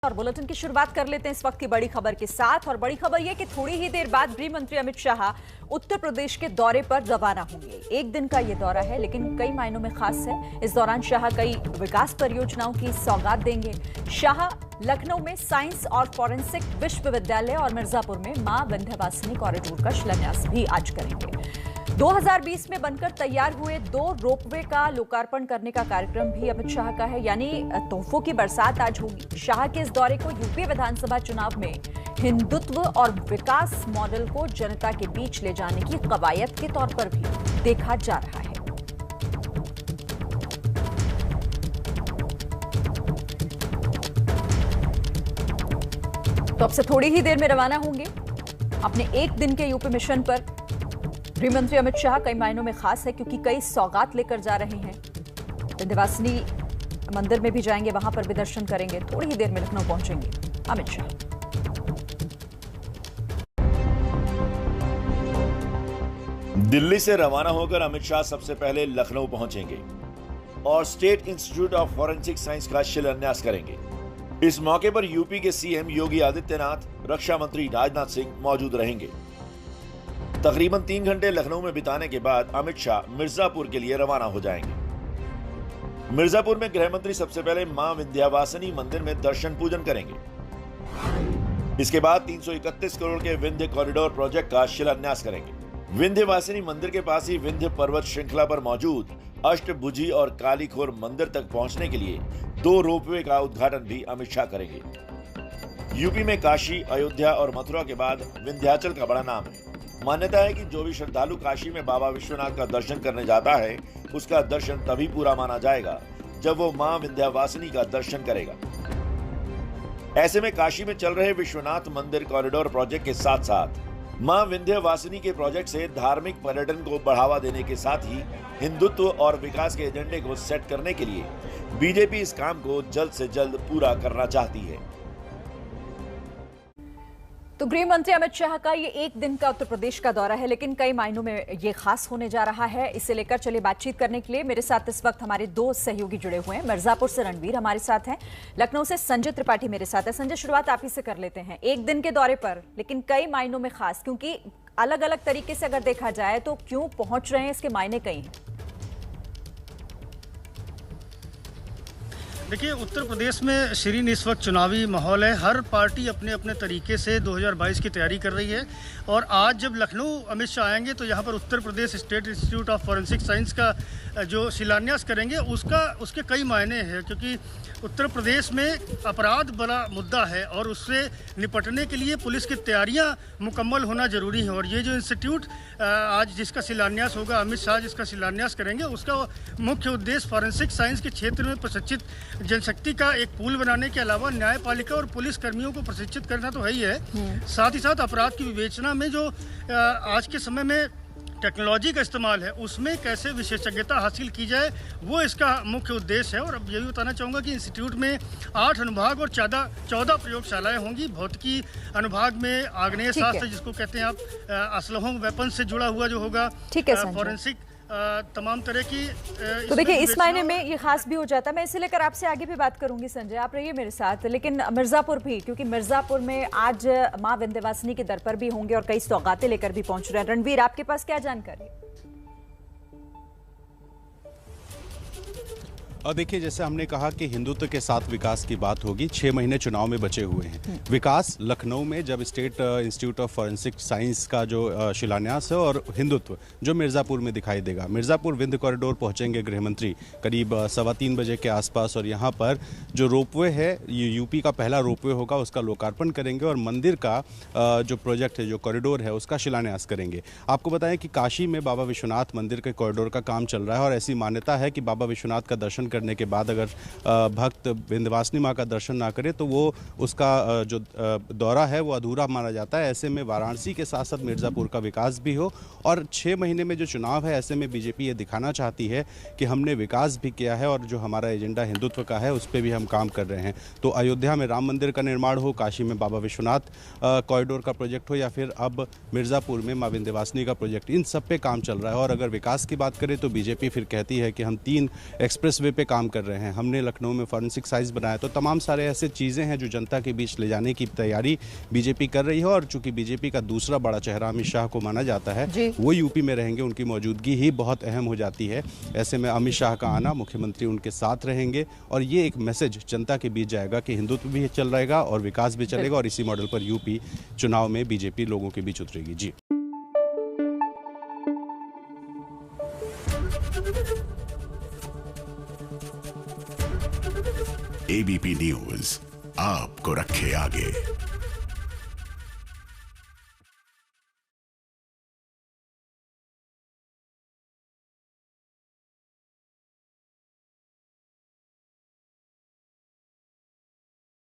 और बुलेटिन की शुरुआत कर लेते हैं इस वक्त की बड़ी खबर के साथ। और बड़ी खबर यह कि थोड़ी ही देर बाद गृह मंत्री अमित शाह उत्तर प्रदेश के दौरे पर रवाना होंगे। एक दिन का यह दौरा है लेकिन कई मायनों में खास है। इस दौरान शाह कई विकास परियोजनाओं की सौगात देंगे। शाह लखनऊ में साइंस और फॉरेंसिक विश्वविद्यालय और मिर्जापुर में मां विंध्यवासिनी कॉरिडोर का शिलान्यास भी आज करेंगे। 2020 में बनकर तैयार हुए 2 रोपवे का लोकार्पण करने का कार्यक्रम भी अमित शाह का है, यानी तोहफों की बरसात आज होगी। शाह के इस दौरे को यूपी विधानसभा चुनाव में हिंदुत्व और विकास मॉडल को जनता के बीच ले जाने की कवायद के तौर पर भी देखा जा रहा है। तो अब से थोड़ी ही देर में रवाना होंगे अपने एक दिन के यूपी मिशन पर। गृह मंत्री अमित शाह कई मायनों में खास है क्योंकि कई सौगात लेकर जा रहे हैं। विंध्यवासिनी मंदिर में भी जाएंगे, वहां पर भी दर्शन करेंगे। थोड़ी ही देर में लखनऊ पहुंचेंगे अमित शाह। दिल्ली से रवाना होकर अमित शाह सबसे पहले लखनऊ पहुंचेंगे और state institute of forensic science का शिलान्यास करेंगे। इस मौके पर यूपी के सीएम योगी आदित्यनाथ, रक्षा मंत्री राजनाथ सिंह मौजूद रहेंगे। तकरीबन 3 घंटे लखनऊ में बिताने के बाद अमित शाह मिर्जापुर के लिए रवाना हो जाएंगे। मिर्जापुर में गृह मंत्री सबसे पहले मां विंध्यवासिनी मंदिर में दर्शन पूजन करेंगे। इसके बाद 331 करोड़ के विंध्य कॉरिडोर प्रोजेक्ट का शिलान्यास करेंगे। विंध्यवासिनी मंदिर के पास ही विंध्य पर्वत श्रृंखला पर मौजूद अष्टभुजी और कालीखोर मंदिर तक पहुंचने के लिए 2 रोपवे का उद्घाटन भी अमित शाह करेंगे। यूपी में काशी, अयोध्या और मथुरा के बाद विंध्याचल का बड़ा नाम है। मान्यता है कि जो भी श्रद्धालु काशी में बाबा विश्वनाथ का दर्शन करने जाता है उसका दर्शन तभी पूरा माना जाएगा जब वो मां विंध्यवासिनी का दर्शन करेगा। ऐसे में काशी में चल रहे विश्वनाथ मंदिर कॉरिडोर प्रोजेक्ट के साथ साथ मां विंध्यवासिनी के प्रोजेक्ट से धार्मिक पर्यटन को बढ़ावा देने के साथ ही हिंदुत्व और विकास के एजेंडे को सेट करने के लिए बीजेपी इस काम को जल्द से जल्द पूरा करना चाहती है। तो गृह मंत्री अमित शाह का ये एक दिन का उत्तर प्रदेश का दौरा है लेकिन कई मायनों में ये खास होने जा रहा है। इसे लेकर चलिए बातचीत करने के लिए मेरे साथ इस वक्त हमारे 2 सहयोगी जुड़े हुए हैं। मिर्जापुर से रणवीर हमारे साथ हैं, लखनऊ से संजय त्रिपाठी मेरे साथ है। संजय, शुरुआत आप ही से कर लेते हैं। एक दिन के दौरे पर लेकिन कई मायनों में खास, क्योंकि अलग अलग तरीके से अगर देखा जाए तो क्यों पहुंच रहे हैं इसके मायने कई हैं। देखिए, उत्तर प्रदेश में शीरीन इस वक्त चुनावी माहौल है। हर पार्टी अपने अपने तरीके से 2022 की तैयारी कर रही है और आज जब लखनऊ अमित शाह आएंगे तो यहाँ पर Uttar Pradesh state institute of forensic science का जो शिलान्यास करेंगे उसके कई मायने हैं, क्योंकि उत्तर प्रदेश में अपराध बड़ा मुद्दा है और उससे निपटने के लिए पुलिस की तैयारियां मुकम्मल होना जरूरी है। और ये जो इंस्टीट्यूट आज जिसका शिलान्यास होगा, अमित शाह जिसका शिलान्यास करेंगे, उसका मुख्य उद्देश्य फॉरेंसिक साइंस के क्षेत्र में प्रशिक्षित जनशक्ति का एक पूल बनाने के अलावा न्यायपालिका और पुलिस कर्मियों को प्रशिक्षित करना तो है ही है, साथ ही साथ अपराध की विवेचना में जो आज के समय में टेक्नोलॉजी का इस्तेमाल है उसमें कैसे विशेषज्ञता हासिल की जाए, वो इसका मुख्य उद्देश्य है। और अब यही बताना चाहूँगा कि इंस्टीट्यूट में 8 अनुभाग और 14 प्रयोगशालाएं होंगी। भौतिकी अनुभाग में आग्नेय शास्त्र जिसको कहते हैं आप, असलहों वेपन से जुड़ा हुआ जो होगा, फॉरेंसिक तमाम तरह की। तो देखिए, इस मायने में ये खास भी हो जाता है। मैं इसे लेकर आपसे आगे भी बात करूंगी संजय, आप रहिए मेरे साथ। लेकिन मिर्जापुर भी, क्योंकि मिर्जापुर में आज मां विंध्यवासिनी के दर पर भी होंगे और कई सौगातें लेकर भी पहुंच रहे हैं। रणवीर, आपके पास क्या जानकारी? और देखिए, जैसे हमने कहा कि हिंदुत्व के साथ विकास की बात होगी। 6 महीने चुनाव में बचे हुए हैं। विकास लखनऊ में जब state institute of forensic science का जो शिलान्यास है, और हिंदुत्व जो मिर्जापुर में दिखाई देगा। मिर्जापुर विंध्य कॉरिडोर पहुंचेंगे गृह मंत्री करीब 3:15 बजे के आसपास और यहाँ पर जो रोपवे है, ये यूपी का पहला रोपवे होगा, उसका लोकार्पण करेंगे और मंदिर का जो प्रोजेक्ट है, जो कॉरिडोर है, उसका शिलान्यास करेंगे। आपको बताएं कि काशी में बाबा विश्वनाथ मंदिर के कॉरिडोर का काम चल रहा है और ऐसी मान्यता है कि बाबा विश्वनाथ का दर्शन करने के बाद अगर भक्त विंध्यवासिनी मां का दर्शन ना करे तो वो उसका जो दौरा है वो अधूरा माना जाता है। ऐसे में वाराणसी के साथ साथ मिर्जापुर का विकास भी हो। और 6 महीने में जो चुनाव है, ऐसे में बीजेपी ये दिखाना चाहती है कि हमने विकास भी किया है और जो हमारा एजेंडा हिंदुत्व का है उस पर भी हम काम कर रहे हैं। तो अयोध्या में राम मंदिर का निर्माण हो, काशी में बाबा विश्वनाथ कॉरिडोर का प्रोजेक्ट हो, या फिर अब मिर्जापुर में मां विंध्यवासिनी का प्रोजेक्ट, इन सब पे काम चल रहा है। और अगर विकास की बात करें तो बीजेपी फिर कहती है कि हम 3 एक्सप्रेसवे पे पे काम कर रहे हैं, हमने लखनऊ में फॉरेंसिक साइंस बनाया, तो तमाम सारे ऐसे चीज़ें हैं जो जनता के बीच ले जाने की तैयारी बीजेपी कर रही है। और चूंकि बीजेपी का दूसरा बड़ा चेहरा अमित शाह को माना जाता है, वो यूपी में रहेंगे, उनकी मौजूदगी ही बहुत अहम हो जाती है। ऐसे में अमित शाह का आना, मुख्यमंत्री उनके साथ रहेंगे और ये एक मैसेज जनता के बीच जाएगा कि हिंदुत्व भी चल रहेगा और विकास भी चलेगा, और इसी मॉडल पर यूपी चुनाव में बीजेपी लोगों के बीच उतरेगी। जी। एबीपी न्यूज आपको रखे आगे।